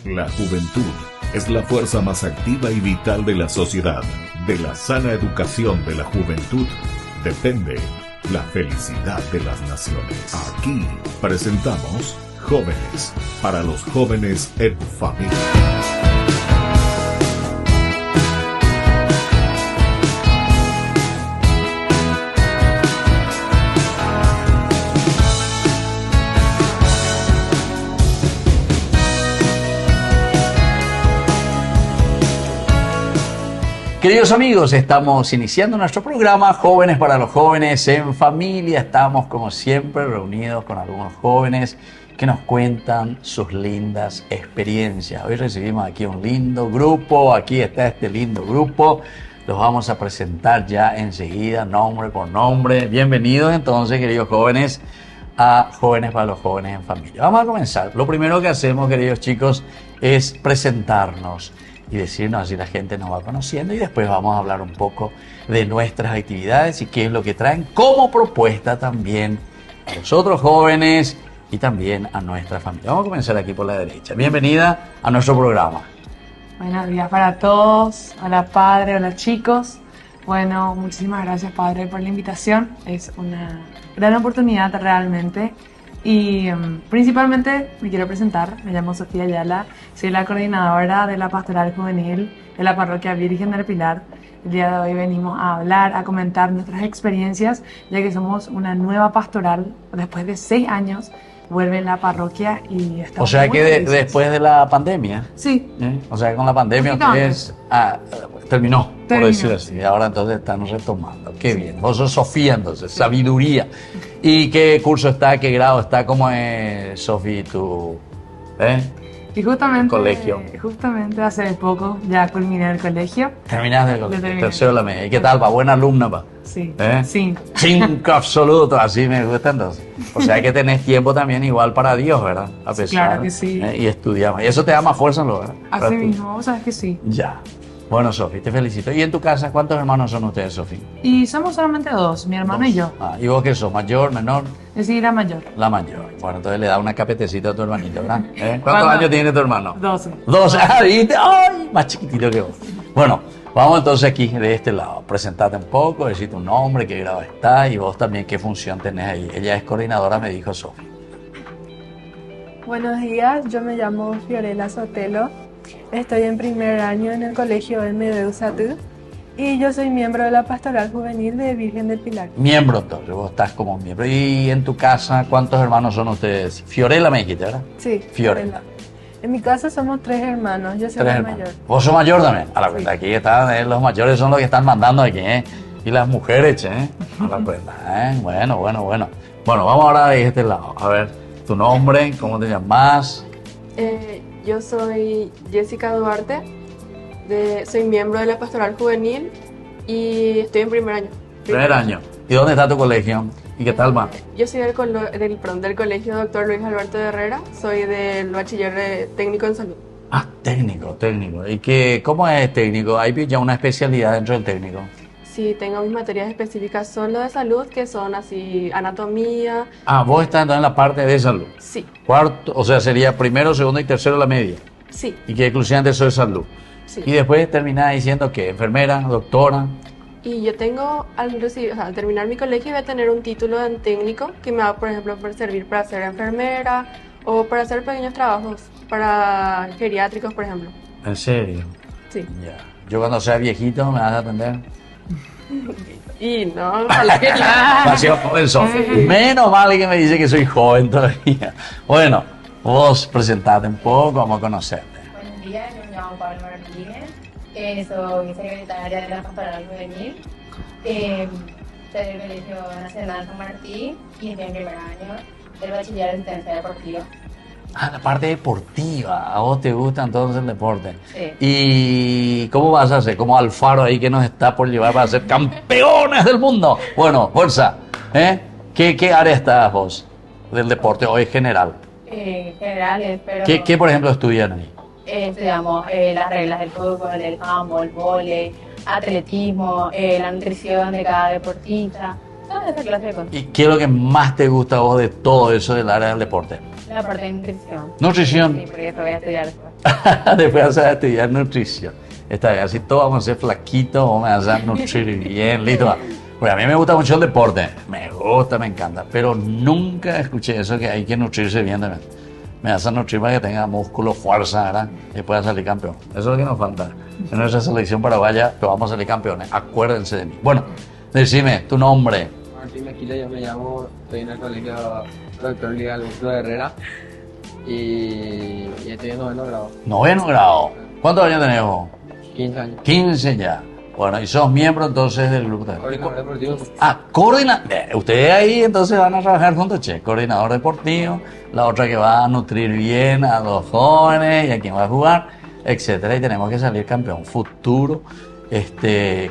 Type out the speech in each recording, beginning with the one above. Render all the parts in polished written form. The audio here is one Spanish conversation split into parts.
La juventud es la fuerza más activa y vital de la sociedad. De la sana educación de la juventud depende la felicidad de las naciones. Aquí presentamos Jóvenes, para los jóvenes en familia. Queridos amigos, estamos iniciando nuestro programa Jóvenes para los jóvenes en familia. Estamos como siempre reunidos con algunos jóvenes que nos cuentan sus lindas experiencias. Hoy recibimos aquí un lindo grupo, aquí está este lindo grupo. Los vamos a presentar ya enseguida, nombre por nombre. Bienvenidos entonces, queridos jóvenes, a Jóvenes para los jóvenes en familia. Vamos a comenzar. Lo primero que hacemos, queridos chicos, es presentarnos y decirnos, así la gente nos va conociendo, y después vamos a hablar un poco de nuestras actividades y qué es lo que traen como propuesta también a los otros jóvenes y también a nuestra familia. Vamos a comenzar aquí por la derecha. Bienvenida a nuestro programa. Buenos días para todos. Hola padre, hola chicos. Bueno, muchísimas gracias padre por la invitación. Es una gran oportunidad realmente. Y principalmente me quiero presentar, me llamo Sofía Ayala, soy la coordinadora de la Pastoral Juvenil de la Parroquia Virgen del Pilar. El día de hoy venimos a hablar, a comentar nuestras experiencias, ya que somos una nueva pastoral. Después de 6 años vuelve la parroquia y estamos. O sea muy que felices. después de la pandemia. Sí. O sea que con la pandemia ustedes terminó, por decirlo así. Y ahora entonces están retomando. Qué bien. Vos sos Sofía entonces, sabiduría. ¿Y qué curso está, qué grado está? ¿Cómo es, Sofía, tu Y justamente, colegio? Justamente hace poco ya culminé el colegio. Terminaste el colegio, terminé. tercero de la media. ¿Y qué tal, pa? Buena alumna, pa. Sí. Sí. 5 absoluto, así me gusta entonces. O sea que tenés tiempo también igual para Dios, ¿verdad? A pesar, claro que sí. Y estudiamos. Y eso te da más fuerza, ¿no? ¿Verdad? Así mismo, vos sabes que sí. Ya. Bueno, Sofía, te felicito. ¿Y en tu casa cuántos hermanos son ustedes, Sofía? Y somos solamente 2, mi hermano y yo. ¿Y vos qué sos? ¿Mayor, menor? Es decir, la mayor. La mayor. Bueno, entonces le da una capetecita a tu hermanito, ¿verdad? ¿Cuántos ¿Cuándo? años tiene tu hermano? 12. 12. ¿Viste? ¡Ay! Más chiquitito que vos. Bueno, vamos entonces aquí de este lado. Presentarte un poco, decir tu nombre, qué grado estás y vos también qué función tenés ahí. Ella es coordinadora, me dijo Sofía. Buenos días, yo me llamo Fiorella Sotelo, estoy en primer año en el colegio MDU Satú y yo soy miembro de la Pastoral Juvenil de Virgen del Pilar. Miembro entonces, vos estás como miembro. ¿Y en tu casa cuántos hermanos son ustedes? Fiorella me dijiste, ¿verdad? Sí, Fiorella. En mi casa somos 3 hermanos, yo soy la mayor. ¿Vos sos mayor también? A la cuenta, aquí están, los mayores son los que están mandando aquí, ¿eh? Y las mujeres, ¿eh? A la cuenta, ¿eh? Bueno. Bueno, vamos ahora de este lado. A ver, tu nombre, ¿cómo te llamas? Yo soy Jessica Duarte, soy miembro de la Pastoral Juvenil y estoy en primer año. Primer año. ¿Y dónde está tu colegio? ¿Y qué tal va? Yo soy del colegio Dr. Luis Alberto de Herrera, soy del bachiller técnico en salud. Ah, técnico. ¿Y cómo es técnico? ¿Hay ya una especialidad dentro del técnico? Sí, tengo mis materias específicas solo de salud, que son así, anatomía. Ah, vos estás entonces en la parte de salud. Sí. Cuarto, o sea, sería primero, segundo y tercero la media. Sí. Y que exclusivamente eso es salud. Sí. Y después terminás diciendo que enfermera, doctora. Y yo tengo, al terminar mi colegio, voy a tener un título en técnico que me va, por ejemplo, por servir para ser enfermera o para hacer pequeños trabajos para geriátricos, por ejemplo. ¿En serio? Sí. Ya. Yo cuando sea viejito me vas a atender. Y no, ojalá que no. Demasiado joven soy. Menos mal que me dice que soy joven todavía. Bueno, vos presentate un poco, vamos a conocerte. Buenos días, yo me llamo Pablo Martínez, soy secretaria de la Pastoral Juvenil del Colegio Nacional San Martín y estoy en primer año del bachiller de asistencia deportiva. Ah, la parte deportiva. A vos te gusta entonces el deporte. Sí. ¿Y cómo vas a hacer? Como Alfaro ahí que nos está por llevar para ser campeones del mundo. Bueno, fuerza. ¿Qué área estás vos del deporte o en general? Generales, pero ¿Qué por ejemplo estudian ahí? estudiamos las reglas del fútbol, el handball, el vóley, atletismo, la nutrición de cada deportista, toda esa clase de cosas. ¿Y qué es lo que más te gusta a vos de todo eso del área del deporte? La parte de nutrición. Nutrición. Sí, porque eso voy a estudiar después. Después vas a estudiar nutrición. Está bien, así todos vamos a ser flaquitos, vamos a hacer nutrir bien, listo. Bueno, a mí me gusta mucho el deporte, me gusta, me encanta, pero nunca escuché eso que hay que nutrirse bien también. Me vas a nutrir para que tenga músculo, fuerza, ¿verdad? Y pueda salir campeón. Eso es lo que nos falta. En nuestra selección paraguaya, pero vamos a salir campeones. Acuérdense de mí. Bueno, decime tu nombre. Martín Mejía, yo me llamo, estoy en el colegio Doctor Liga Augusto Herrera y estoy en noveno grado. Noveno grado. ¿Cuántos años tenés vos? 15 años. 15 ya. Bueno, y sos miembro entonces del grupo también. Coordinador deportivo. Ustedes ahí entonces van a trabajar juntos, che. Coordinador deportivo, la otra que va a nutrir bien a los jóvenes y a quien va a jugar, etcétera. Y tenemos que salir campeón futuro,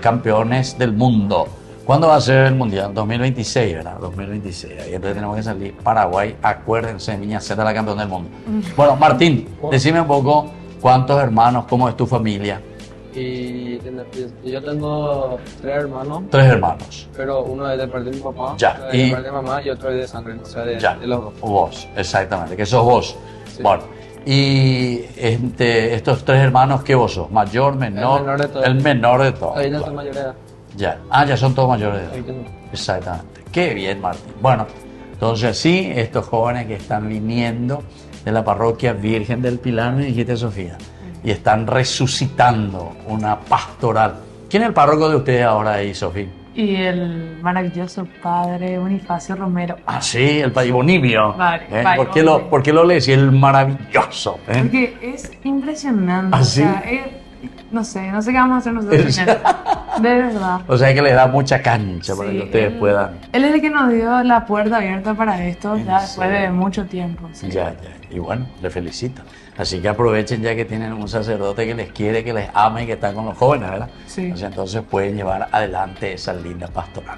campeones del mundo. ¿Cuándo va a ser el mundial? 2026, ¿verdad? 2026. Ahí entonces tenemos que salir Paraguay. Acuérdense, niña Z, la campeona del mundo. Bueno, Martín, decime un poco cuántos hermanos, cómo es tu familia. Y yo tengo 3 hermanos. 3 hermanos. Pero uno es de parte de mi papá, Ya, otro es de parte de mamá y otro es de sangre, o sea, de los dos. Vos, exactamente, que sos vos. Sí. Bueno, y estos 3 hermanos, ¿qué vos sos? ¿Mayor, menor? El menor de todos. El menor de todos. Ahí no Bueno, son mayores de edad. ya. Ah, ya son todos mayores de edad. Ahí tengo. Exactamente. Qué bien, Martín. Bueno, entonces sí, estos jóvenes que están viniendo de la parroquia Virgen del Pilar, me dijiste, Sofía, y están resucitando una pastoral. ¿Quién es el párroco de ustedes ahora ahí, Sofía? Y el maravilloso padre Bonifacio Romero. Ah, sí, el Padre Bonibio. Padre ¿Por qué lo le decía el maravilloso? Porque es impresionante. ¿Ah, sí? O sea, no sé qué vamos a hacer nosotros sin él. De verdad. O sea que les da mucha cancha para que ustedes puedan. Él es el que nos dio la puerta abierta para esto ya después de mucho tiempo. Sí. Ya. Y bueno, les felicito. Así que aprovechen ya que tienen un sacerdote que les quiere, que les ama y que está con los jóvenes, ¿verdad? Sí. O sea, entonces pueden llevar adelante esa linda pastoral.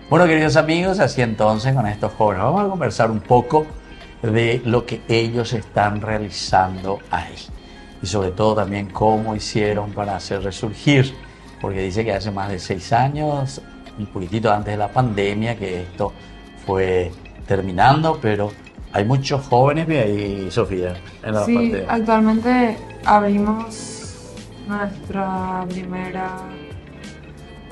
Bueno, queridos amigos, así entonces con estos jóvenes vamos a conversar un poco de lo que ellos están realizando ahí. Y sobre todo también cómo hicieron para hacer resurgir, porque dice que hace más de 6 años, un poquitito antes de la pandemia, que esto fue terminando, pero hay muchos jóvenes ahí, Sofía, en la Sí, parte. actualmente abrimos nuestra primera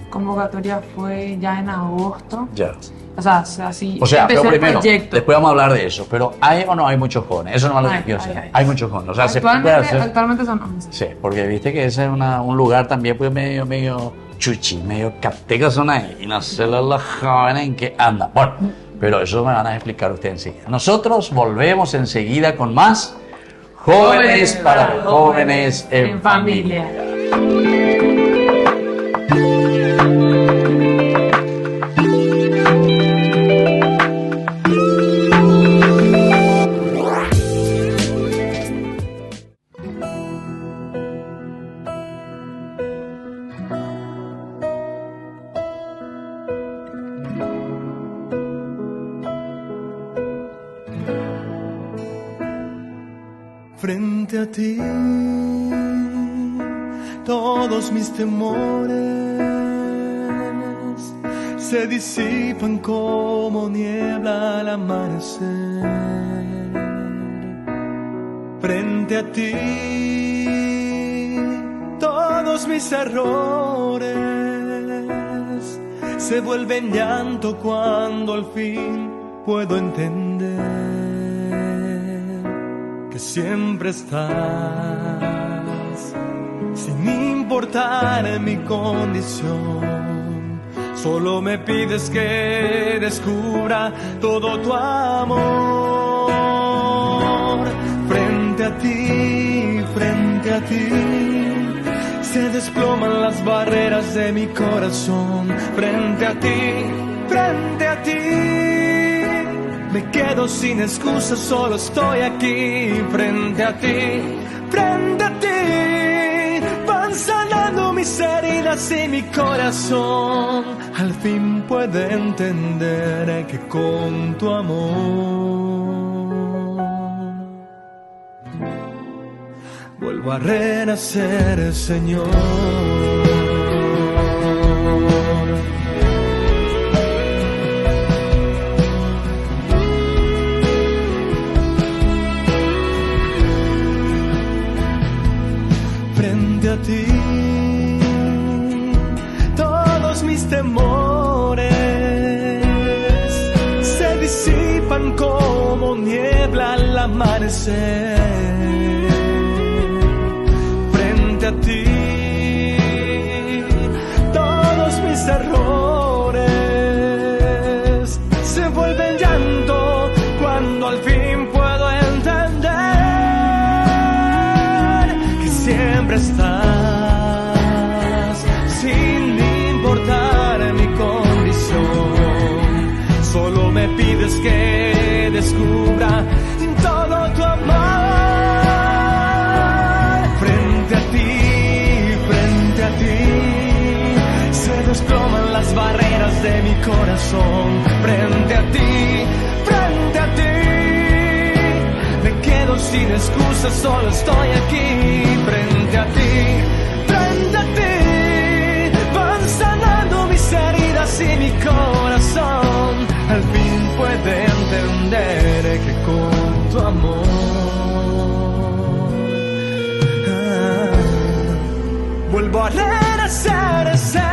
convocatoria fue ya en agosto. Ya. O sea, así O sea, empezó pero el primero, proyecto. después vamos a hablar de eso, pero ¿hay o no hay muchos jóvenes? Eso no es lo que Hay, quiero saber. hay. Hay muchos jóvenes, o sea, se puede hacer. Actualmente son 11. Sí, porque viste que ese es un lugar también pues medio chuchi, medio capteca son ahí, y no sé los jóvenes en qué andan. Bueno, pero eso me van a explicar ustedes enseguida. Nosotros volvemos enseguida con más Jóvenes para Jóvenes en Familia. Frente a ti, todos mis temores se disipan como niebla al amanecer. Frente a ti, todos mis errores se vuelven llanto cuando al fin puedo entender que siempre estás, sin importar mi condición. Solo me pides que descubra todo tu amor. Frente a ti, se desploman las barreras de mi corazón. Frente a ti, me quedo sin excusas, solo estoy aquí. Frente a ti, van sanando mis heridas y mi corazón al fin puede entender que con tu amor vuelvo a renacer, Señor. frente a ti. Todos mis temores se disipan como niebla al amanecer. Frente a ti, todos mis errores se vuelven llanto cuando al fin puedo entender que siempre estás, sin importar mi condición. Solo me pides que descubra todo tu amor. Frente a ti, se desploman las barreras de mi corazón. Frente a ti, me quedo sin excusas, solo estoy aquí. Frente a ti, van sanando mis heridas y mi corazón al fin puede entender que con tu amor vuelvo a renacer, Señor.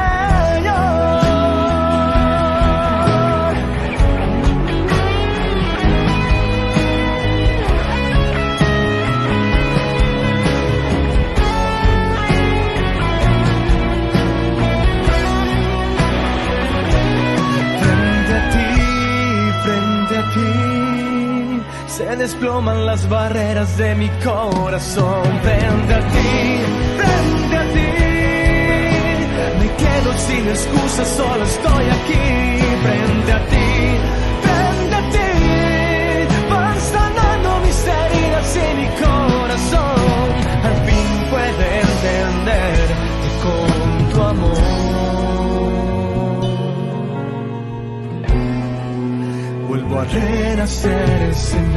Frente a ti, se desploman las barreras de mi corazón. Frente a ti, me quedo sin excusas, solo estoy aquí. Frente a ti, van sanando mis heridas y mi corazón al fin puede entender que con tu amor vuelvo a renacer, Señor.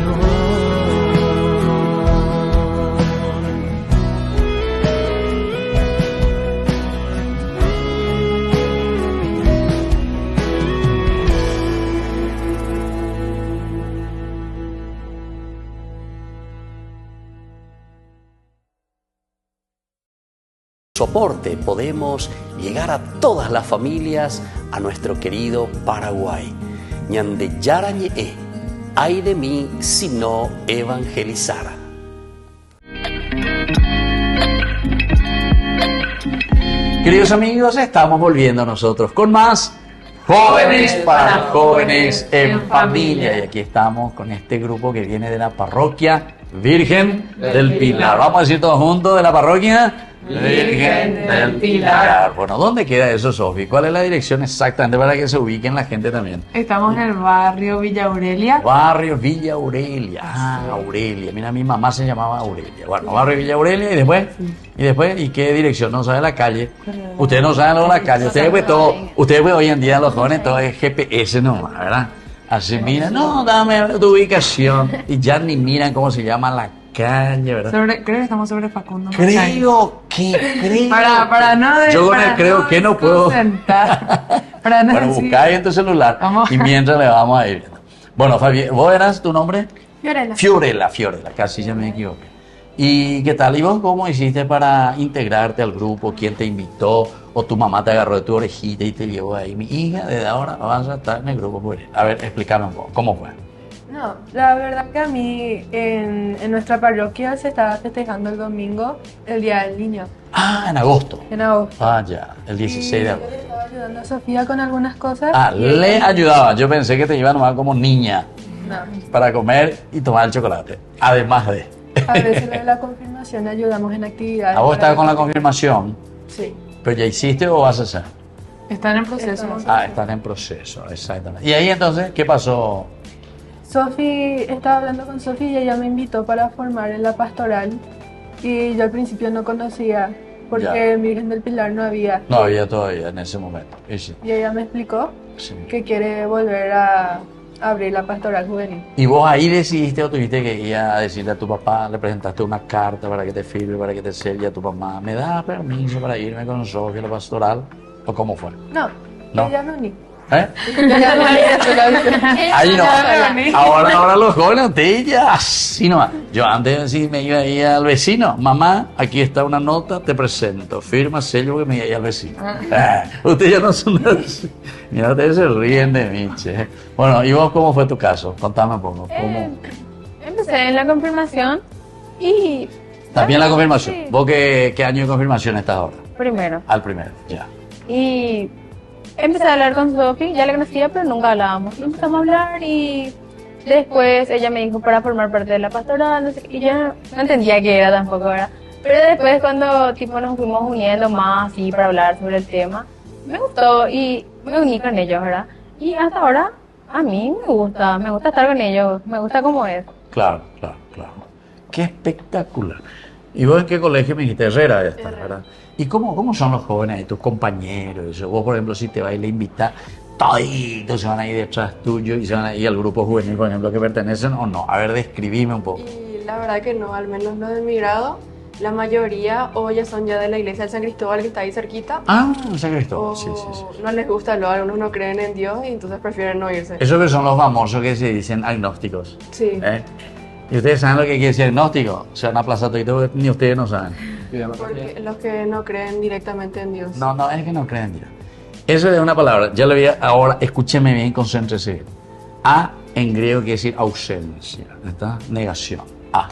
Soporte podemos llegar a todas las familias a nuestro querido Paraguay. Ñande yarañe, ay de mí si no evangelizara. Queridos amigos, estamos volviendo nosotros con más Jóvenes para Jóvenes en Familia. Y aquí estamos con este grupo que viene de la parroquia Virgen del Pilar. Vamos a decir todos juntos, de la parroquia Virgen del Pilar. Bueno, ¿dónde queda eso, Sofi? ¿Cuál es la dirección exactamente para que se ubiquen la gente también? Estamos en el barrio Villa Aurelia. Barrio Villa Aurelia. Ah, Aurelia. Mira, mi mamá se llamaba Aurelia. Bueno, barrio Villa Aurelia y después, ¿y qué dirección? No sabe la calle. Ustedes no saben lo de la calle. Ustedes pues hoy en día los jóvenes todo es GPS nomás, ¿verdad? Así miran, no, dame tu ubicación. Y ya ni miran cómo se llama la calle, ¿verdad? Creo que estamos sobre Facundo. Creo. Para no yo con el creo que no puedo. Para no bueno, busca ahí en tu celular y mientras le vamos a ir viendo. Bueno, Fabi, ¿vos eras tu nombre? Fiorella, casi ya me equivoqué. ¿Y qué tal? ¿Y vos cómo hiciste para integrarte al grupo? ¿Quién te invitó? ¿O tu mamá te agarró de tu orejita y te llevó ahí? Mi hija, desde ahora vas a estar en el grupo. A ver, explícame un poco, ¿cómo fue? No, la verdad que a mí en nuestra parroquia se estaba festejando el domingo el Día del Niño. Ah, en agosto. En agosto. Ah, ya, el 16 de agosto. Yo le estaba ayudando a Sofía con algunas cosas. Ah, le ayudaba. Yo pensé que te iba nomás como niña. No. Para comer y tomar el chocolate. Además de. A veces de la confirmación ayudamos en actividades. ¿A vos estás con la confirmación? Sí. ¿Pero ya hiciste o vas a hacer? Están en proceso. Están en proceso, exactamente. ¿Y ahí entonces qué pasó? Sofi, estaba hablando con Sofi y ella me invitó para formar en la pastoral. Y yo al principio no conocía, porque en Virgen del Pilar no había. No había todavía en ese momento. Y ella me explicó que quiere volver a abrir la pastoral juvenil. ¿Y vos ahí decidiste o tuviste que ir a decirle a tu papá, le presentaste una carta para que te firme, para que te selle a tu mamá? ¿Me da permiso para irme con Sofía a la pastoral? ¿O cómo fue? No, ella me uní. ¿Eh? Ahí no. Ahora los jóvenes, ustedes ya así nomás. Yo antes sí me iba ahí al vecino. Mamá, aquí está una nota, te presento. Firma, sello, que me iba ahí al vecino. Ustedes ya no son así. Mira, ustedes se ríen de mí, che. Bueno, ¿y vos cómo fue tu caso? Contame un poco. ¿Cómo? Empecé en la confirmación y... También la confirmación. Sí. ¿Vos qué año de confirmación estás ahora? Primero. Al primero, ya. Y empecé a hablar con Sofi, ya la conocía, pero nunca hablábamos. Y empezamos a hablar y después ella me dijo para formar parte de la pastoral, no sé qué, y yo no entendía qué era tampoco, ¿verdad? Pero después cuando tipo nos fuimos uniendo más así para hablar sobre el tema, me gustó y me uní con ellos, ¿verdad? Y hasta ahora a mí me gusta estar con ellos, me gusta cómo es. Claro. Qué espectacular. ¿Y vos en qué colegio me dijiste? Herrera esta, ¿verdad? ¿Y cómo son los jóvenes ahí, tus compañeros? Eso? Vos, por ejemplo, si te vas y le invitas, toditos se van a ir detrás tuyo y se van a ir al grupo juvenil, por ejemplo, que pertenecen o no. A ver, describime un poco. Y la verdad que no, al menos los de mi grado, la mayoría o ya son ya de la iglesia del San Cristóbal que está ahí cerquita. Ah, San Cristóbal, O sí. no les gusta lo, algunos no creen en Dios y entonces prefieren no irse. Esos que son los famosos que se dicen agnósticos. Sí. ¿Eh? ¿Y ustedes saben lo que quiere decir agnóstico? Se van a aplazar todito, ni ustedes no saben. Porque los que no creen directamente en Dios. No, es que no creen en Dios. Eso es una palabra, ya lo vi ahora, escúcheme bien, concéntrese. A en griego quiere decir ausencia, ¿está? Negación. A.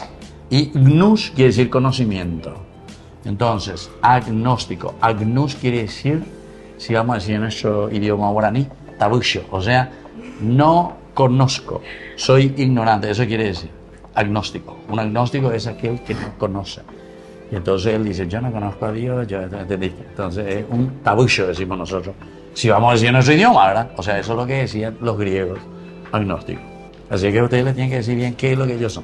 Y gnus quiere decir conocimiento. Entonces, agnóstico. Agnus quiere decir, si vamos a decir en nuestro idioma guaraní, tabusho, o sea, no conozco, soy ignorante, eso quiere decir agnóstico. Un agnóstico es aquel que no conoce. Y entonces él dice, yo no conozco a Dios, ¿entendiste? Entonces es un tabusho, decimos nosotros. Si vamos a decir en nuestro idioma, ¿verdad? O sea, eso es lo que decían los griegos, agnósticos. Así que ustedes les tienen que decir bien qué es lo que ellos son.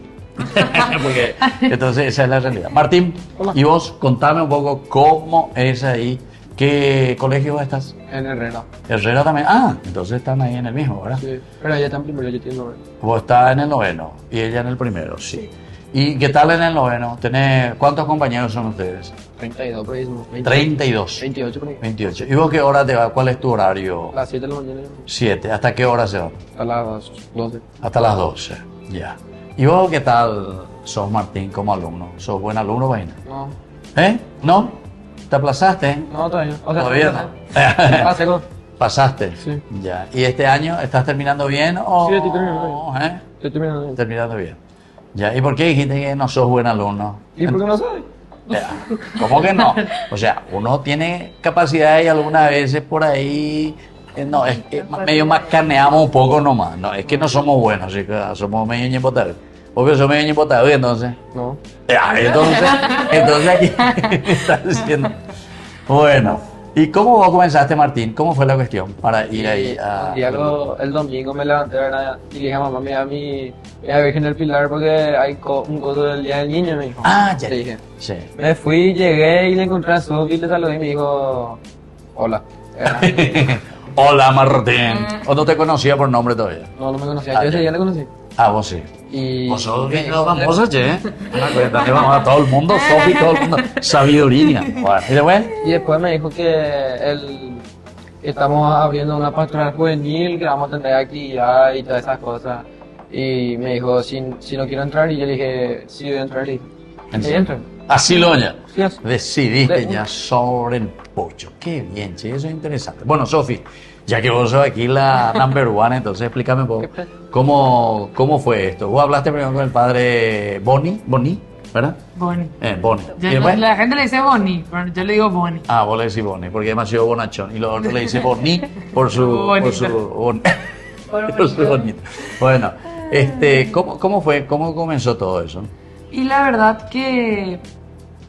Porque entonces esa es la realidad. Martín, Hola. y vos contame un poco cómo es ahí, qué colegio vos estás. En Herrera. Herrera también. Ah, entonces están ahí en el mismo, ¿verdad? Sí. Pero ella está en primero, yo tengo 9. Vos estás en el noveno y ella en el primero, sí. ¿Y qué tal en el noveno? ¿Cuántos compañeros son ustedes? 32, por ahí. 32. 28 por ahí. 28. ¿Y vos qué hora te vas? ¿Cuál es tu horario? A las 7 de la mañana. 7. ¿Hasta qué hora se va? A las 12. Hasta las 12. Ya. ¿Y vos qué tal sos, Martín, como alumno? ¿Sos buen alumno, vaina? No, ¿Eh? ¿No? ¿Te aplazaste? no, todavía. O sea, Todavía no. Pasé con. ¿Pasaste? Sí. Ya. ¿Y este año estás terminando bien o...? Sí, estoy terminando bien. ¿Eh? Estoy terminando bien. Terminando bien. Ya. ¿Y por qué dijiste que no sos buen alumno? ¿Y por qué no sabes? ¿Cómo que no? O sea, uno tiene capacidad y algunas veces por ahí, no, es que medio más carneamos un poco nomás, no, es que no somos buenos, chicos, somos medio ñepotados. Obvio, somos medio ñepotados, entonces. No. Entonces aquí está diciendo. Bueno, ¿y cómo vos comenzaste, Martín? ¿Cómo fue la cuestión para ir ahí a...? Y algo, el domingo me levanté, ¿verdad? Y le dije a mamá, mira, mi Virgen del Pilar, porque hay un coso del Día del Niño, me dijo. Ah, ya. Le dije. Sí. Me fui, llegué y le encontré a Sofi, le saludé y me dijo, hola. Hola, Martín. ¿O no te conocía por nombre todavía? No, no me conocía, yo ese día le conocí. Ah, vos sí. Y Vos sos bien famosa, che. Una cuenta que vamos a todo el mundo, Sofi, todo el mundo. Sabiduría. Bueno, ¿y después? Y después me dijo que estamos abriendo una pastoral juvenil, que vamos a tener actividad y todas esas cosas. Y me dijo, si no quiero entrar, y yo le dije, sí, voy a entrar. Y entré. Así lo ya. Sí, así. Decidiste ya sobre el pollo. Qué bien, che, eso es interesante. Bueno, Sofi, ya que vos sos aquí la number one, entonces explícame un poco cómo fue esto. Vos hablaste primero con el padre Boni, ¿verdad? Boni. Boni. ¿Y Yo- después? la gente le dice Boni, pero yo le digo Boni. Ah, vos le decís Boni, porque es demasiado bonachón. Y los otros le dicen Boni por su por su bonito. Bueno, ¿cómo fue? ¿Cómo comenzó todo eso? Y la verdad que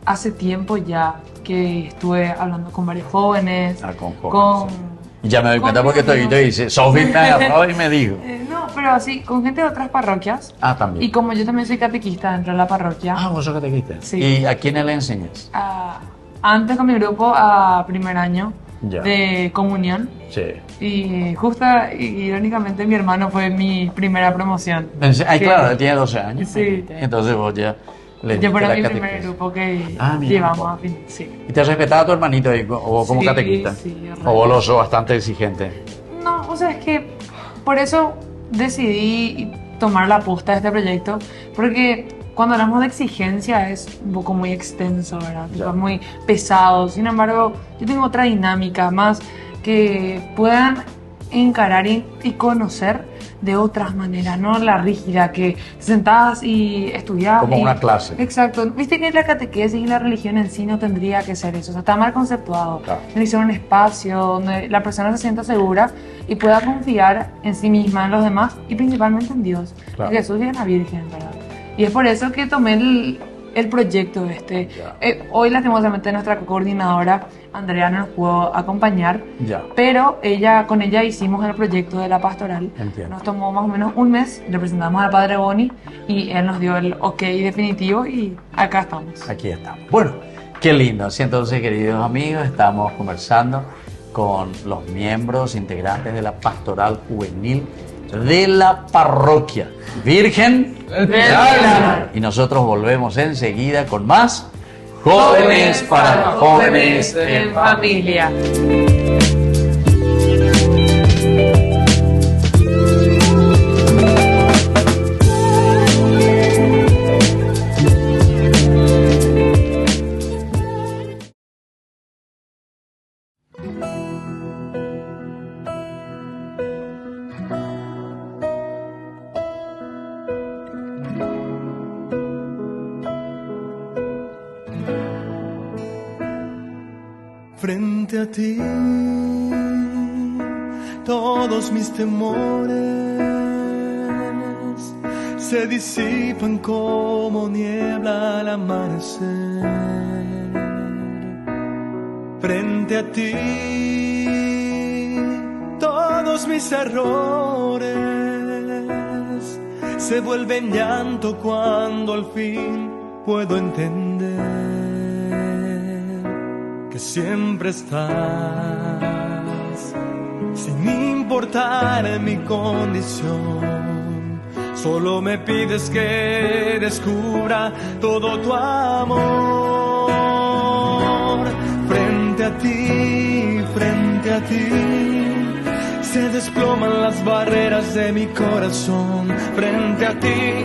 hace tiempo ya que estuve hablando con varios jóvenes, Ah, con jóvenes, Y ya me doy cuenta porque amigos. te dice, Sofi me agarró y me dijo. No, pero así, con gente de otras parroquias. Ah, también. Y como yo también soy catequista dentro de la parroquia, Ah, vos sos catequista. Sí. ¿Y a quiénes le enseñas? antes con mi grupo a primer año Ya. de comunión. Sí. Y justo, irónicamente, mi hermano fue mi primera promoción. Ay, Que- claro, él tiene 12 años. Sí. Entonces vos ya le Yo diste para la mi primer catequesis. grupo que Ah, mira, llevamos po. a fin. Sí. ¿Y te respetaba a tu hermanito ahí, o vos como Sí, catequista? sí, ¿O vos lo sos bastante exigente? No, o sea, es que por eso decidí tomar la posta de este proyecto, porque cuando hablamos de exigencia es un poco muy extenso, ¿verdad? Tipo, muy pesado. Sin embargo, yo tengo otra dinámica más que puedan encarar y conocer de otras maneras, no la rígida que te sentás y estudiás. Como una clase. Exacto. Viste que la catequesis y la religión en sí no tendría que ser eso. O sea, está mal conceptuado. Claro. Tiene que ser un espacio donde la persona se sienta segura y pueda confiar en sí misma, en los demás y principalmente en Dios. Claro. En Jesús y en la Virgen, ¿verdad? Y es por eso que tomé el proyecto este. Hoy, lastimosamente, nuestra coordinadora, Andrea, no nos pudo acompañar, Ya. pero con ella hicimos el proyecto de la pastoral. Entiendo. Nos tomó más o menos un mes, le presentamos al padre Boni y él nos dio el ok definitivo y acá estamos. Aquí estamos. Bueno, qué lindo. Así entonces, queridos amigos, estamos conversando con los miembros integrantes de la pastoral juvenil de la parroquia Virgen del Pilar. Y nosotros volvemos enseguida con más Jóvenes para los Jóvenes en Familia. Frente a ti, todos mis temores se disipan como niebla al amanecer. Frente a ti, todos mis errores se vuelven llanto cuando al fin puedo entender que siempre estás, sin importar mi condición. Solo me pides que descubra todo tu amor. Frente a ti, se desploman las barreras de mi corazón. Frente a ti,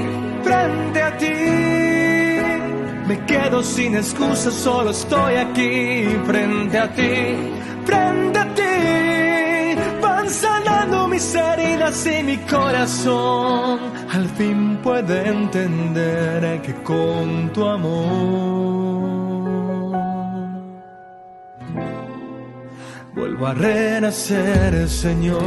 me quedo sin excusas, solo estoy aquí. Frente a ti, van sanando mis heridas y mi corazón al fin puede entender que con tu amor vuelvo a renacer, Señor.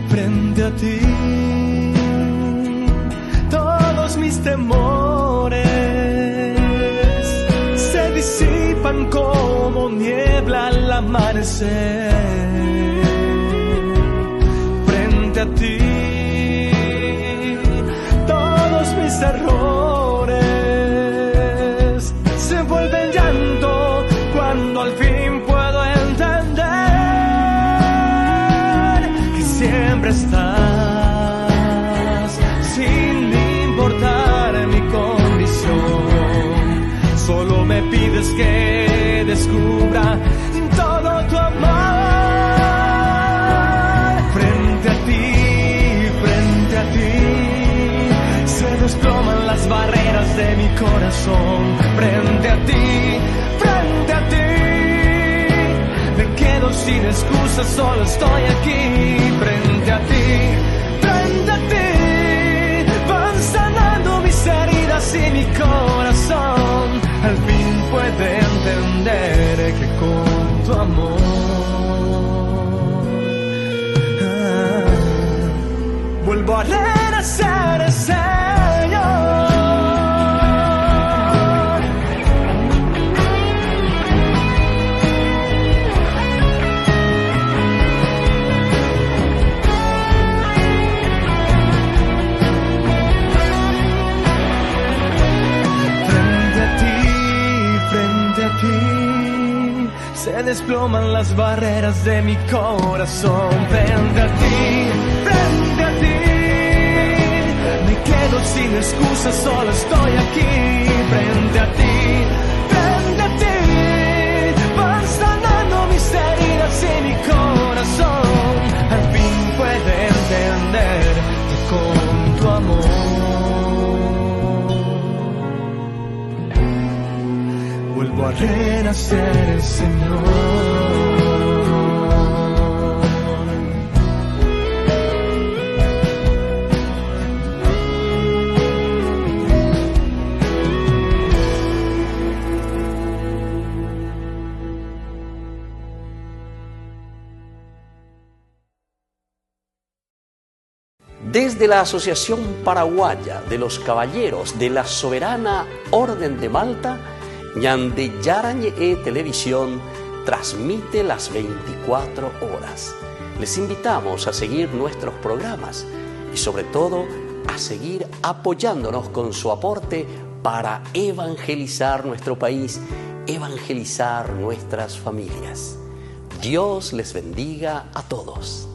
Frente a ti, todos mis temores se disipan como niebla al amanecer. Frente a ti, todos mis errores se vuelven llanto cuando al fin puedo entender que siempre estás, sin importar mi condición. Solo me pides que descubra todo tu amor. Frente a ti, se desploman las barreras de mi corazón. Frente a ti, me quedo sin excusas, solo estoy aquí. Frente a ti, van sanando mis heridas y mi corazón al fin puede entender que con tu amor vuelvo a renacer, Señor. Frente a ti, se desploman las barreras de mi corazón. Frente a ti, quedo sin excusas, solo estoy aquí frente a ti, frente a ti. Vas sanando mis heridas y mi corazón al fin puede entender que con tu amor vuelvo a renacer, Señor. Desde la Asociación Paraguaya de los Caballeros de la Soberana Orden de Malta, Ñandeyarañe Televisión transmite las 24 horas. Les invitamos a seguir nuestros programas y sobre todo a seguir apoyándonos con su aporte para evangelizar nuestro país, evangelizar nuestras familias. Dios les bendiga a todos.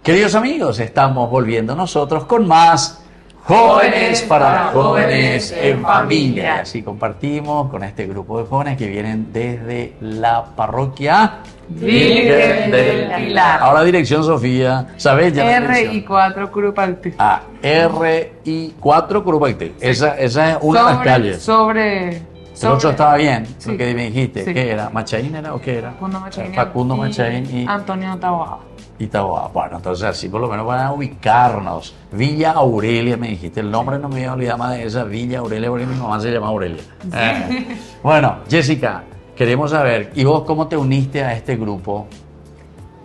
Queridos amigos, estamos volviendo nosotros con más Jóvenes para Jóvenes en Familia. Así compartimos con este grupo de jóvenes que vienen desde la parroquia Virgen del Pilar. Ahora dirección, Sofía. ¿Sabes ya la dirección? RI4 Curupaltí. Ah, RI4 Curupaltí. Esa es una de las calles. El otro estaba bien, Sí. porque me dijiste, Sí. ¿qué era? ¿Machaín era o qué era? Facundo Machaín y Antonio Taboada. Taboada. Bueno, entonces así por lo menos van a ubicarnos. Villa Aurelia, me dijiste. El nombre no me voy a olvidar más de esa Villa Aurelia, porque mi mamá se llama Aurelia. Bueno, Jessica, queremos saber, ¿y vos cómo te uniste a este grupo?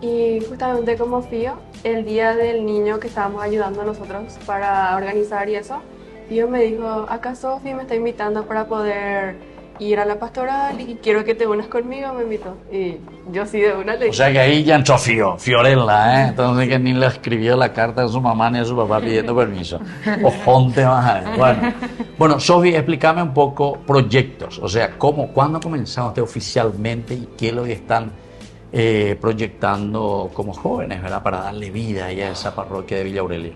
Y justamente como Fío, el día del niño que estábamos ayudando nosotros para organizar y eso, Fío me dijo, acá Sofi me está invitando para poder ir a la pastoral y quiero que te unas conmigo, me invitó. Y yo sí de una le dije. O sea que ahí ya entró Fiorella, ¿eh? Entonces que ni le escribió la carta a su mamá ni a su papá pidiendo permiso. Ojonte más. Bueno, Sofi, explícame un poco proyectos. O sea, ¿cuándo comenzaste oficialmente y qué es lo que están proyectando como jóvenes, ¿verdad? Para darle vida ahí a esa parroquia de Villa Aurelia.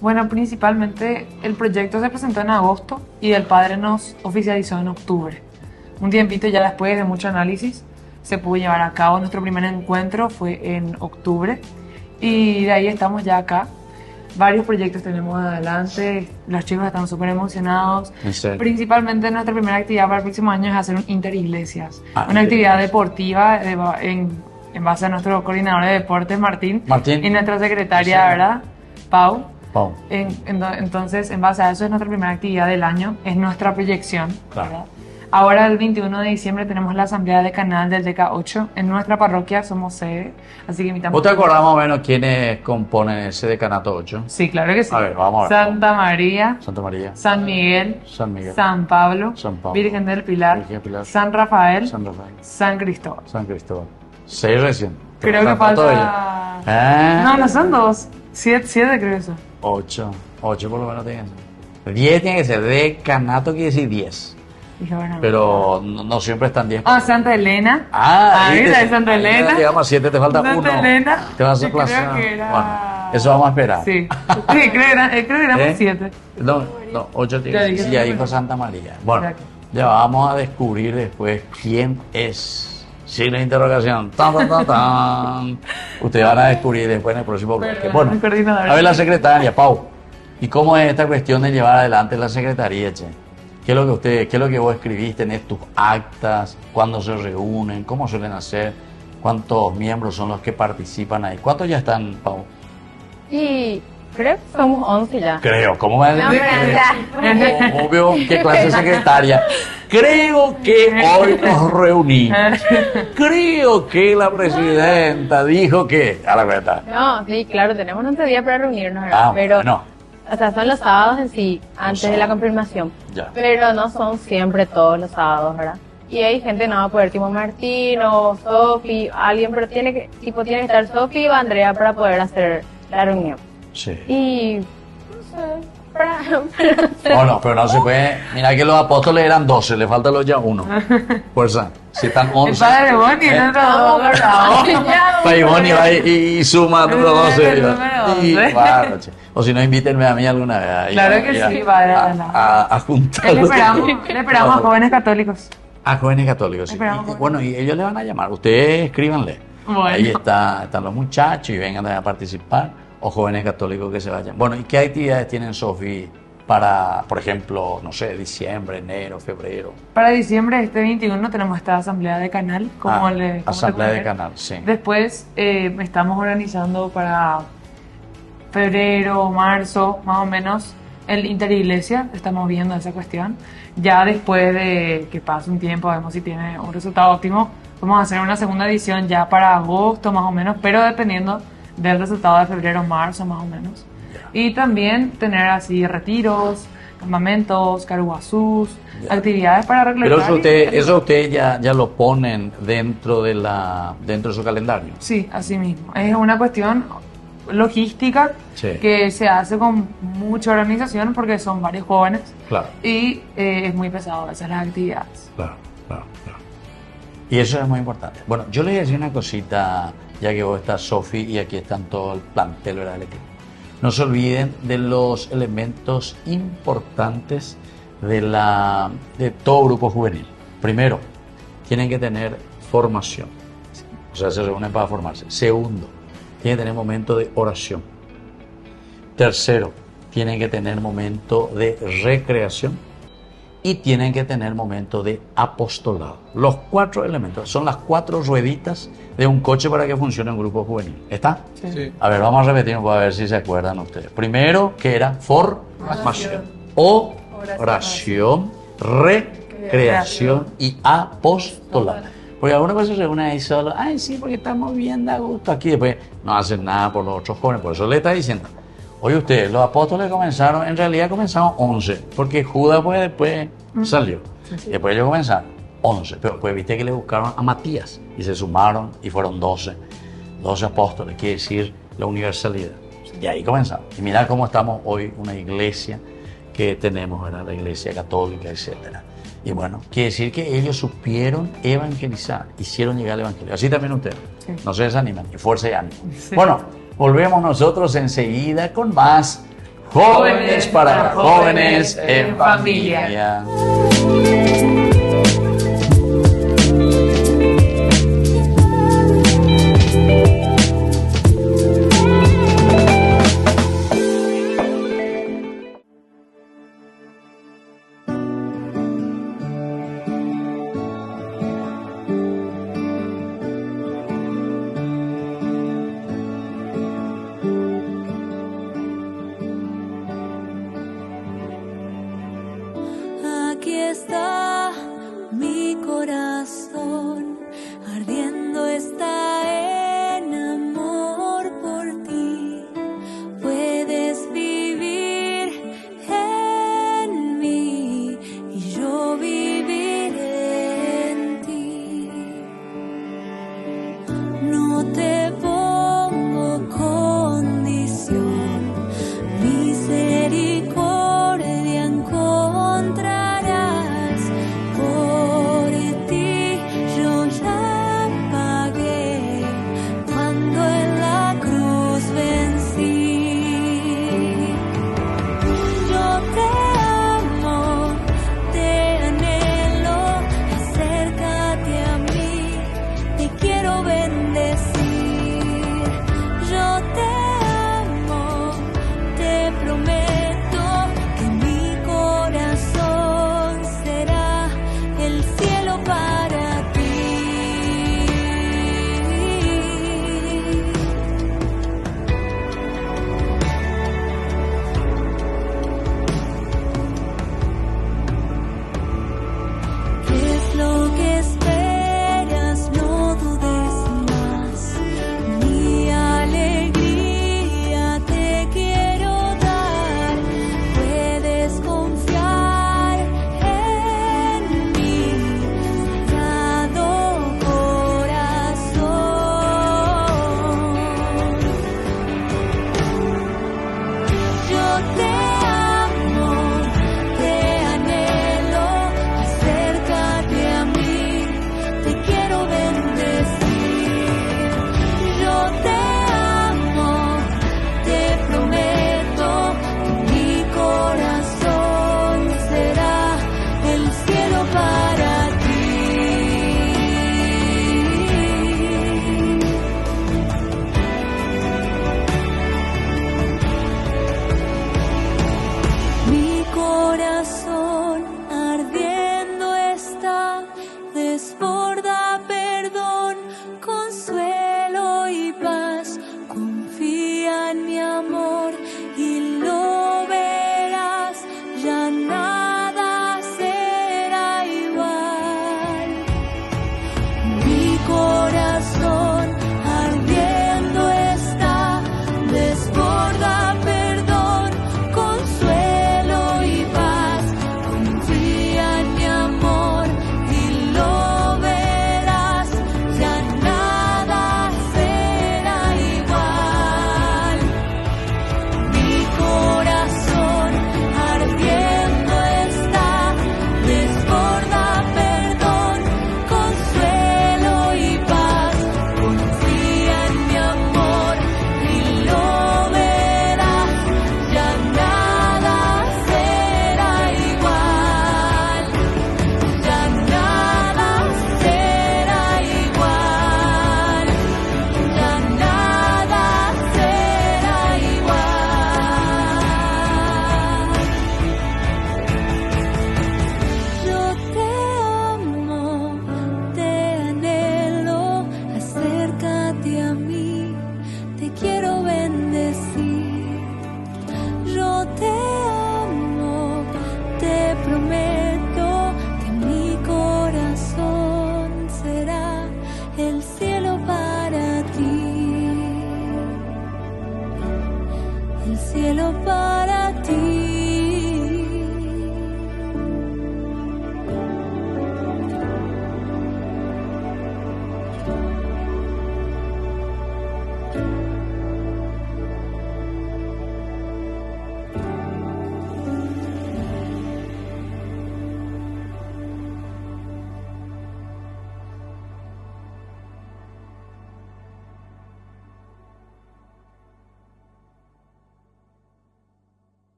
Bueno, principalmente el proyecto se presentó en agosto y el padre nos oficializó en octubre. Un tiempito ya después de mucho análisis se pudo llevar a cabo. Nuestro primer encuentro fue en octubre y de ahí estamos ya acá. Varios proyectos tenemos adelante, los chicos están súper emocionados. ¿En serio? Principalmente nuestra primera actividad para el próximo año es hacer un interiglesias, una actividad deportiva en base a nuestro coordinador de deportes, Martín. Y nuestra secretaria, ¿verdad? Pau. Entonces, en base a eso es nuestra primera actividad del año, es nuestra proyección. ¿Verdad? Ahora el 21 de diciembre tenemos la asamblea de canal del DK8 en nuestra parroquia, somos sede, así que invitamos. ¿Vos te acordás más o menos quiénes componen ese decanato 8? Sí, claro que sí. A ver, vamos a ver. Santa María, San Miguel, San Pablo, Virgen del Pilar, San Rafael, San Cristóbal. 6 recién. Creo que falta... No son 2, 7 creo eso. 8 por lo menos tienen. 10 tiene que ser, decanato quiere decir 10. Bueno, pero no siempre están 10. Santa Elena. Mira, de Santa Elena. Llegamos a 7, te falta 1. Santa Elena. Te vas a aplazar. Bueno, eso vamos a esperar. Sí, creo que éramos 7. No, 8 tiene. Y ya dijo Santa María. Bueno, ya vamos a descubrir después quién es. Signo de interrogación. Ustedes van a descubrir después en el próximo bloque. Bueno, a ver la secretaria, Pau. ¿Y cómo es esta cuestión de llevar adelante la secretaría, che? ¿Qué es lo que vos escribiste en tus actas? ¿Cuándo se reúnen? ¿Cómo suelen hacer? ¿Cuántos miembros son los que participan ahí? ¿Cuántos ya están, Pau? Y creo que somos 11 ya. Creo, ¿cómo va a decir? Obvio, ¿qué clase de secretaria? Creo que hoy nos reunimos. Creo que la presidenta dijo que... A la verdad. No, sí, claro, tenemos 11 días para reunirnos, ¿verdad? Pero, bueno. O sea, son los sábados en sí, antes de la confirmación. Ya. Pero no son siempre todos los sábados, ¿verdad? Y hay gente no va a poder, tipo Martín o Sofi, alguien, pero tiene que estar Sofi o Andrea para poder hacer la reunión. Sí. Y no sé, pero no se puede. Mira que los apóstoles eran 12, le falta los ya 1. Fuerza. Si están El 11. padre Bonnie, el número 2, ¿verdad? Pa' Ivonne va y suma número 12. El número Y 12. claro, che. O si no, invítenme a mí alguna vez. Ahí Claro vamos que a- sí, padre. A juntar. Le esperamos a jóvenes católicos. A jóvenes católicos, sí. Esperamos Y, jóvenes. bueno, y ellos le van a llamar. Ustedes escríbanle. Bueno. Ahí están los muchachos y vengan a participar. O jóvenes católicos que se vayan. Bueno, ¿y qué actividades tienen, Sofi, para, por ejemplo, no sé, diciembre, enero, febrero? Para diciembre este 21 tenemos esta asamblea de canal. Como Asamblea de comentaron. canal, sí. Después estamos organizando para febrero, marzo, más o menos, el Interiglesia. Estamos viendo esa cuestión. Ya después de que pase un tiempo, vemos si tiene un resultado óptimo. Vamos a hacer una segunda edición ya para agosto, más o menos, pero dependiendo del resultado de febrero, marzo, más o menos. Y también tener así retiros, campamentos, caruazús, actividades para recolectar. Pero eso usted ya lo ponen dentro de su calendario. Sí, así mismo. Es una cuestión logística Sí. que se hace con mucha organización porque son varios jóvenes Claro, y es muy pesado a veces las actividades. claro. Y eso es muy importante. Bueno, yo le voy a decir una cosita, ya que vos estás, Sofi, y aquí están todo el plantel, ¿verdad? del equipo. No se olviden de los elementos importantes de todo grupo juvenil. Primero, tienen que tener formación. O sea, se reúnen para formarse. Segundo, tienen que tener momento de oración. Tercero, tienen que tener momento de recreación. Y tienen que tener momento de apostolado. Los 4 elementos, son las 4 rueditas de un coche para que funcione un grupo juvenil. ¿Está? Sí. A ver, vamos a repetir para ver si se acuerdan ustedes. Primero, que era formación, oración, recreación y apostolado. Porque algunas veces se reúnen ahí solo, ay sí, porque estamos bien de gusto aquí, después no hacen nada por los otros jóvenes, por eso le está diciendo. Oye, ustedes, los apóstoles comenzaron, en realidad comenzaron 11, porque Judas pues después salió. Después ellos comenzaron 11, pero pues viste que le buscaron a Matías y se sumaron y fueron 12 apóstoles, quiere decir la universalidad. Y ahí comenzamos. Y mira cómo estamos hoy, una iglesia que tenemos, ¿verdad? La iglesia católica, etcétera. Y bueno, quiere decir que ellos supieron evangelizar, hicieron llegar el evangelio. Así también ustedes. Sí. No se desaniman, y fuerza y ánimo. Sí. Bueno, volvemos nosotros enseguida con más Jóvenes para Jóvenes en Familia. Aquí está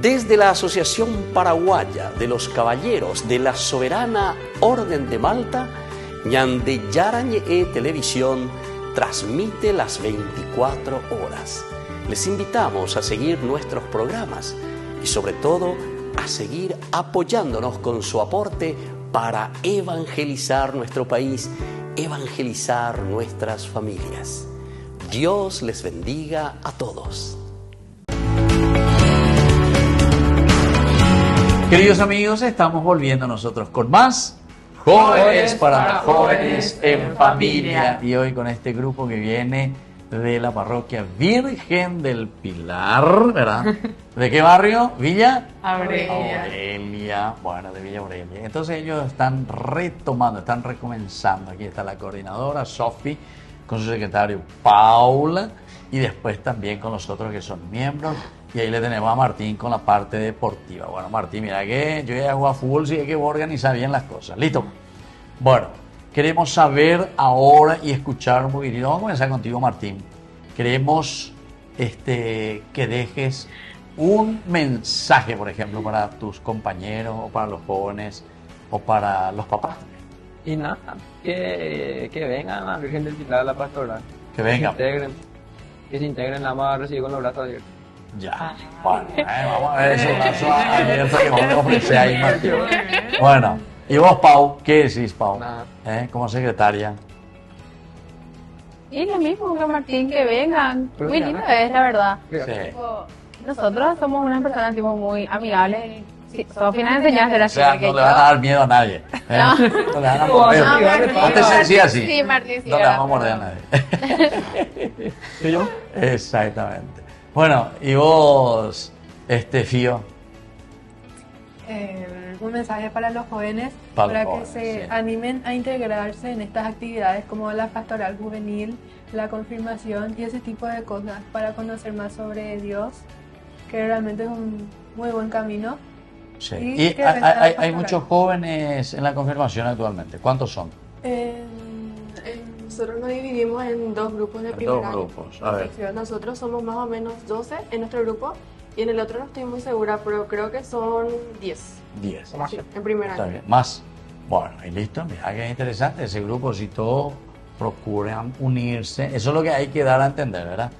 Desde la Asociación Paraguaya de los Caballeros de la Soberana Orden de Malta, Ñande Yarañe Televisión transmite las 24 horas. Les invitamos a seguir nuestros programas y sobre todo a seguir apoyándonos con su aporte para evangelizar nuestro país, evangelizar nuestras familias. Dios les bendiga a todos. Queridos amigos, estamos volviendo nosotros con más Jóvenes para Jóvenes en Familia. Y hoy con este grupo que viene de la parroquia Virgen del Pilar, ¿verdad? ¿De qué barrio? Villa Aurelia. Bueno, de Villa Aurelia. Entonces ellos están retomando, están recomenzando. Aquí está la coordinadora, Sofi, con su secretario, Paula, y después también con los otros que son miembros. Y ahí le tenemos a Martín con la parte deportiva. Bueno, Martín, mira que yo ya juego a fútbol, sí hay que organizar bien las cosas. ¿Listo? Bueno, queremos saber ahora y escuchar un poquitito. Vamos a comenzar contigo, Martín. Queremos que dejes un mensaje, por ejemplo, para tus compañeros o para los jóvenes o para los papás. Y nada, que vengan a la Virgen del Pilar, a la pastoral. Que vengan. Que se integren, nada más a recibir con los brazos abiertos. Ya, bueno, vamos a ver ese brazo abierto que vos me ofrecés ahí, Martín. Bueno, y vos, Pau, ¿qué decís, Pau? Nada. Como secretaria. Y lo mismo que Martín, que vengan. Pero Muy ya, lindo ¿no? es, la verdad. Sí. Tipo, nosotros somos unas personas tipo muy amigables. Sí, Sofía nos enseñó a ser O así. sea, porque no le van a dar miedo a nadie. No. No le van a morder. No, Martín. Antes se decía así. Sí, Martín, sí, No le era. vamos a morder a nadie. ¿Y yo? Exactamente. Bueno, y vos, Fío. Un mensaje para los jóvenes, Para los que jóvenes, se sí. animen a integrarse en estas actividades como la pastoral juvenil, la confirmación y ese tipo de cosas para conocer más sobre Dios, que realmente es un muy buen camino. Sí. Y Y que vengan a la hay pastoral. muchos jóvenes en la confirmación actualmente. ¿Cuántos son? Nosotros nos dividimos en dos grupos de En primer dos año. grupos, a ver. Nosotros somos más o menos 12 en nuestro grupo y en el otro no estoy muy segura, pero creo que son 10. 10. Sí, en primer Está año. bien. Más. Bueno, y listo. Mira que es interesante ese grupo. Si todos procuran unirse, eso es lo que hay que dar a entender, ¿verdad?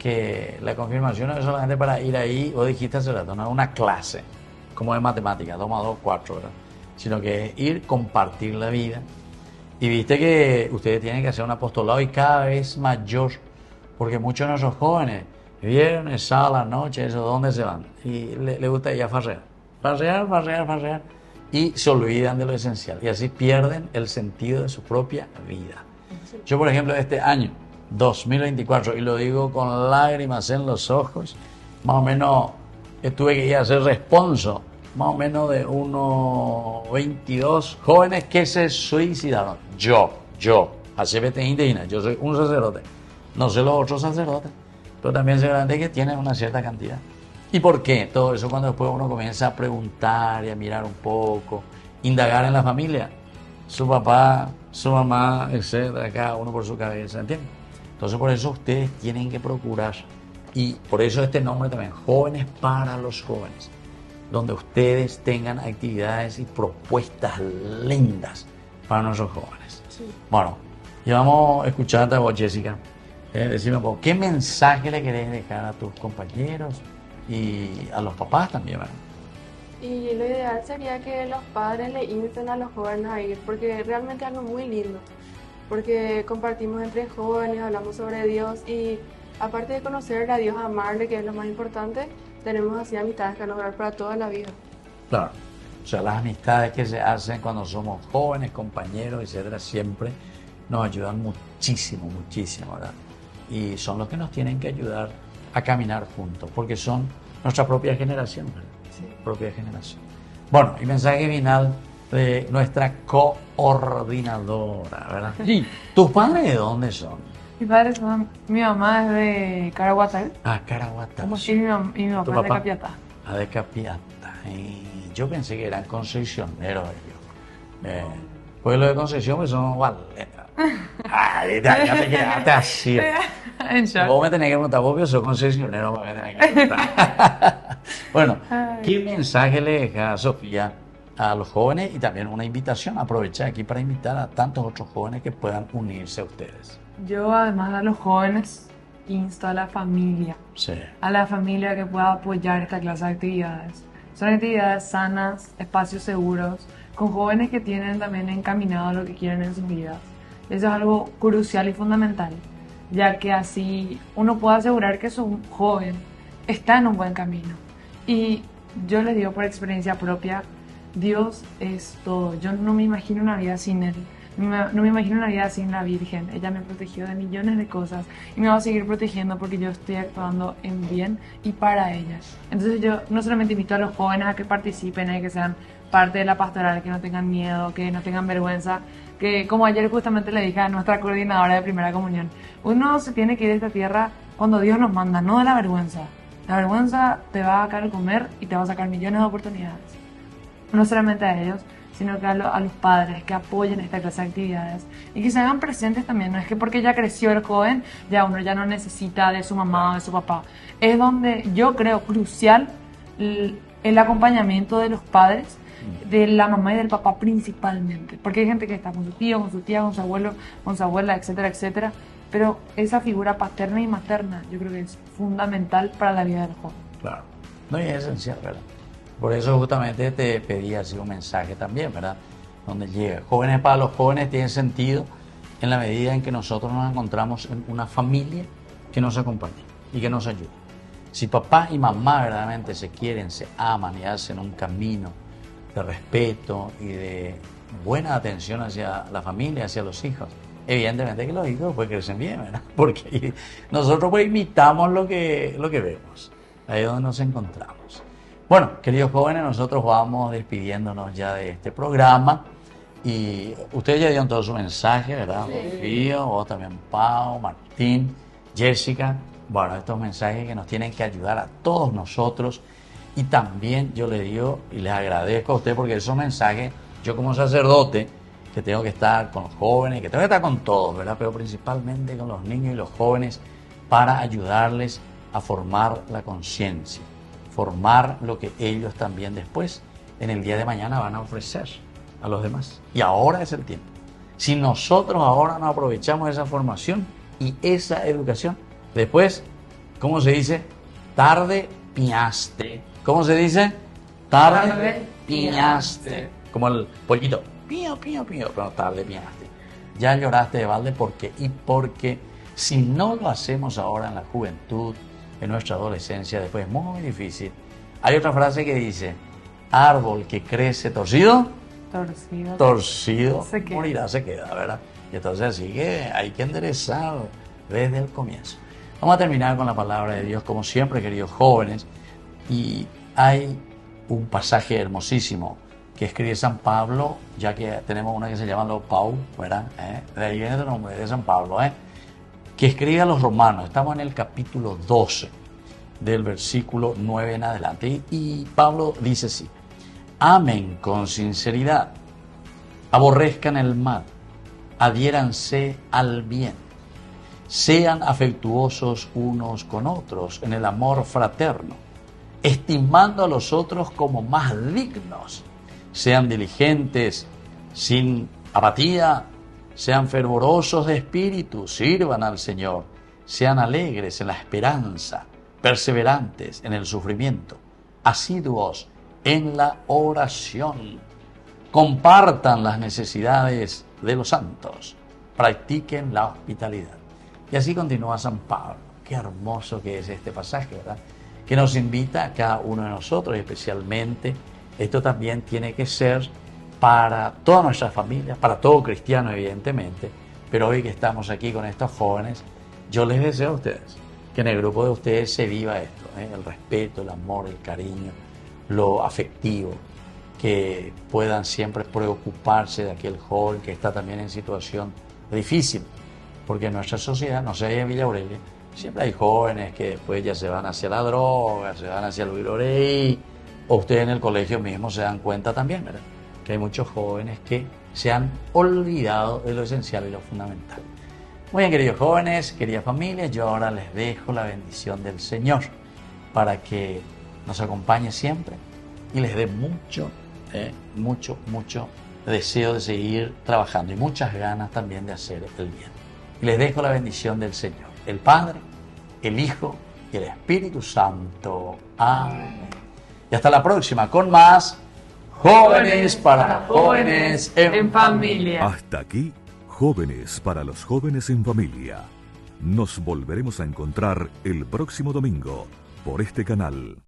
Que la confirmación no es solamente para ir ahí, o dijiste hace rato, no es una clase, como de matemáticas, 2 más 2, 4, ¿verdad? Sino que es ir, compartir la vida. Y viste que ustedes tienen que hacer un apostolado y cada vez mayor, porque muchos de nuestros jóvenes, viernes, sábado, noche, eso, ¿dónde se van? Y le gusta ir a farrear. Farrear. Y se olvidan de lo esencial. Y así pierden el sentido de su propia vida. Yo, por ejemplo, este año, 2024, y lo digo con lágrimas en los ojos, más o menos tuve que ir a hacer responso, más o menos de unos 22 jóvenes que se suicidaron. Yo, hace 20 indígenas, yo soy un sacerdote, no sé los otros sacerdotes, pero también seguramente que tienen una cierta cantidad. ¿Y por qué? Todo eso cuando después uno comienza a preguntar y a mirar un poco, indagar en la familia, su papá, su mamá, etcétera, cada uno por su cabeza, ¿entiendes? Entonces por eso ustedes tienen que procurar, y por eso este nombre también, Jóvenes para los Jóvenes, donde ustedes tengan actividades y propuestas lindas para nuestros jóvenes. Sí. Bueno, y vamos a escuchar a vos, Jessica. Decime un poco, ¿qué mensaje le querés dejar a tus compañeros y a los papás también, ¿verdad? Y lo ideal sería que los padres le insten a los jóvenes a ir, porque realmente es algo muy lindo, porque compartimos entre jóvenes, hablamos sobre Dios y aparte de conocer a Dios, amarle, que es lo más importante, tenemos así amistades que nos duran para toda la vida. Claro, o sea, las amistades que se hacen cuando somos jóvenes, compañeros, etcétera, siempre nos ayudan muchísimo, ¿verdad? Y son los que nos tienen que ayudar a caminar juntos, porque son nuestra propia generación, ¿verdad? Sí. Propia generación. Bueno, y mensaje final de nuestra coordinadora, ¿verdad? Sí. ¿Tus padres de dónde son? Mi padre mi mamá es de Caraguatá Caraguatá. y mi ¿Tu papá es de papá? Capiatá. De Capiatá. Y yo pensé que eran concesioneros ellos. Pueblo de Concepción, pues son valetas. Ay, ya te quedaste así. En shock. Vos me tenés que preguntar, vos que sos concesionero, me tenés que preguntar. Bueno, ¿Qué mensaje le deja Sofía a los jóvenes y también una invitación? Aprovecha aquí para invitar a tantos otros jóvenes que puedan unirse a ustedes. Yo, además de a los jóvenes, insto a la familia. Sí. A la familia que pueda apoyar esta clase de actividades. Son actividades sanas, espacios seguros, con jóvenes que tienen también encaminado lo que quieren en sus vidas. Eso es algo crucial y fundamental, ya que así uno puede asegurar que su joven está en un buen camino. Y yo les digo por experiencia propia, Dios es todo. Yo no me imagino una vida sin Él. No me imagino una vida sin la Virgen. Ella me protegió de millones de cosas y me va a seguir protegiendo porque yo estoy actuando en bien y para ella. Entonces yo no solamente invito a los jóvenes a que participen, a que sean parte de la pastoral, que no tengan miedo, que no tengan vergüenza, que como ayer justamente le dije a nuestra coordinadora de Primera Comunión, uno se tiene que ir de esta tierra cuando Dios nos manda, no de la vergüenza. La vergüenza te va a sacar comer y te va a sacar millones de oportunidades. No solamente a ellos, sino que a los padres que apoyen esta clase de actividades y que se hagan presentes también. No es que porque ya creció el joven, ya uno ya no necesita de su mamá o de su papá. Es donde yo creo crucial el acompañamiento de los padres, de la mamá y del papá principalmente. Porque hay gente que está con su tío, con su tía, con su abuelo, con su abuela, etcétera, etcétera. Pero esa figura paterna y materna yo creo que es fundamental para la vida del joven. Claro. No, y es esencial, ¿verdad? Por eso justamente te pedí así un mensaje también, ¿verdad? Donde llega. Jóvenes para los jóvenes tiene sentido en la medida en que nosotros nos encontramos en una familia que nos acompaña y que nos ayuda. Si papá y mamá verdaderamente se quieren, se aman y hacen un camino de respeto y de buena atención hacia la familia, hacia los hijos, evidentemente que los hijos pues crecen bien, ¿verdad? Porque nosotros pues imitamos lo que vemos, ahí es donde nos encontramos. Bueno, queridos jóvenes, nosotros vamos despidiéndonos ya de este programa y ustedes ya dieron todo su mensaje, ¿verdad? Rocío, vos también, Pau, Martín, Jessica. Bueno, estos mensajes que nos tienen que ayudar a todos nosotros y también yo les digo y les agradezco a ustedes porque esos mensajes, yo como sacerdote, que tengo que estar con los jóvenes, que tengo que estar con todos, ¿verdad? Pero principalmente con los niños y los jóvenes para ayudarles a formar la conciencia, formar lo que ellos también después, en el día de mañana, van a ofrecer a los demás. Y ahora es el tiempo. Si nosotros ahora no aprovechamos esa formación y esa educación, después, ¿cómo se dice? Tarde piñaste. ¿Cómo se dice? Tarde piñaste. Como el pollito. Pío, pío, pío. Pero tarde piñaste. Ya lloraste de balde porque si no lo hacemos ahora en la juventud, en nuestra adolescencia, después es muy difícil. Hay otra frase que dice, árbol que crece torcido, morirá, se queda, ¿verdad? Y entonces así que hay que enderezar desde el comienzo. Vamos a terminar con la palabra de Dios, como siempre, queridos jóvenes, y hay un pasaje hermosísimo que escribe San Pablo, ya que tenemos una que se llama los Pau, ¿verdad? De ahí viene el nombre de San Pablo, que escribe a los romanos. Estamos en el capítulo 12 del versículo 9 en adelante y Pablo dice así: amen con sinceridad, aborrezcan el mal, adhiéranse al bien, sean afectuosos unos con otros en el amor fraterno, estimando a los otros como más dignos, sean diligentes sin apatía, sean fervorosos de espíritu, sirvan al Señor, sean alegres en la esperanza, perseverantes en el sufrimiento, asiduos en la oración, compartan las necesidades de los santos, practiquen la hospitalidad. Y así continúa San Pablo. Qué hermoso que es este pasaje, ¿verdad? Que nos invita a cada uno de nosotros, y especialmente esto también tiene que ser para todas nuestras familias, para todo cristiano evidentemente, pero hoy que estamos aquí con estos jóvenes, yo les deseo a ustedes que en el grupo de ustedes se viva esto, el respeto, el amor, el cariño, lo afectivo, que puedan siempre preocuparse de aquel joven que está también en situación difícil, porque en nuestra sociedad, no sé, en Villa Aurelia, siempre hay jóvenes que después ya se van hacia la droga, se van hacia el virorey, o ustedes en el colegio mismo se dan cuenta también, ¿verdad? Que hay muchos jóvenes que se han olvidado de lo esencial y lo fundamental. Muy bien, queridos jóvenes, queridas familias, yo ahora les dejo la bendición del Señor para que nos acompañe siempre y les dé mucho deseo de seguir trabajando y muchas ganas también de hacer el bien. Y les dejo la bendición del Señor, el Padre, el Hijo y el Espíritu Santo. Amén. Y hasta la próxima con más Jóvenes para Jóvenes en Familia. Hasta aquí, Jóvenes para los Jóvenes en Familia. Nos volveremos a encontrar el próximo domingo por este canal.